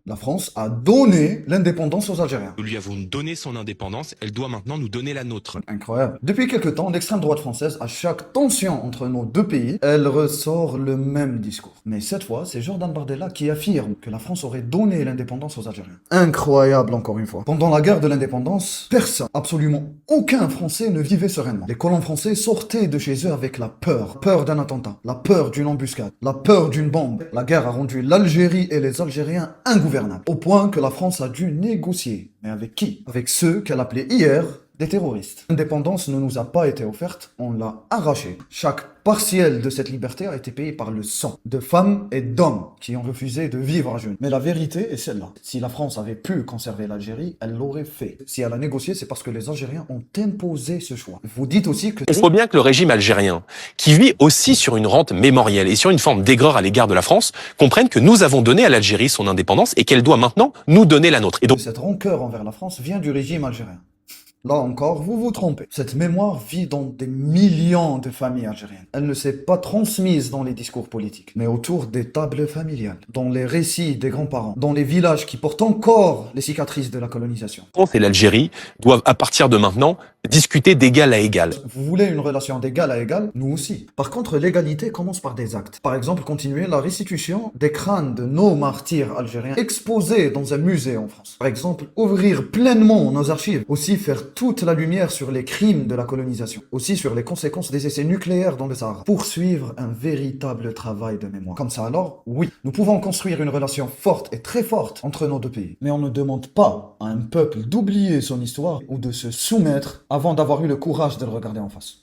La France a donné l'indépendance aux Algériens. Nous lui avons donné son indépendance, elle doit maintenant nous donner la nôtre. Incroyable. Depuis quelque temps, l'extrême droite française, à chaque tension entre nos deux pays, elle ressort le même discours. Mais cette fois, c'est Jordan Bardella qui affirme que la France aurait donné l'indépendance aux Algériens. Incroyable encore une fois. Pendant la guerre de l'indépendance, personne, absolument aucun Français ne vivait sereinement. Les colons français sortaient de chez eux avec la peur. Peur d'un attentat, la peur d'une embuscade, la peur d'une bombe. La guerre a rendu l'Algérie et les Algériens ingouvernables, au point que la France a dû négocier. Mais avec qui? Avec ceux qu'elle appelait hier des terroristes. L'indépendance ne nous a pas été offerte, on l'a arrachée. Chaque partiel de cette liberté a été payé par le sang de femmes et d'hommes qui ont refusé de vivre à genoux. Mais la vérité est celle-là. Si la France avait pu conserver l'Algérie, elle l'aurait fait. Si elle a négocié, c'est parce que les Algériens ont imposé ce choix. Vous dites aussi que... Il faut bien que le régime algérien, qui vit aussi sur une rente mémorielle et sur une forme d'aigreur à l'égard de la France, comprenne que nous avons donné à l'Algérie son indépendance et qu'elle doit maintenant nous donner la nôtre. Et donc, cette rancœur envers la France vient du régime algérien. Là encore, vous vous trompez. Cette mémoire vit dans des millions de familles algériennes. Elle ne s'est pas transmise dans les discours politiques, mais autour des tables familiales, dans les récits des grands-parents, dans les villages qui portent encore les cicatrices de la colonisation. la France et l'Algérie doivent, à partir de maintenant, discuter d'égal à égal. Vous voulez une relation d'égal à égal? Nous aussi. Par contre, l'égalité commence par des actes. Par exemple, continuer la restitution des crânes de nos martyrs algériens exposés dans un musée en France. Par exemple, ouvrir pleinement nos archives. Aussi faire toute la lumière sur les crimes de la colonisation. Aussi sur les conséquences des essais nucléaires dans le Sahara. Poursuivre un véritable travail de mémoire. Comme ça alors, oui, nous pouvons construire une relation forte et très forte entre nos deux pays. Mais on ne demande pas à un peuple d'oublier son histoire ou de se soumettre avant d'avoir eu le courage de le regarder en face.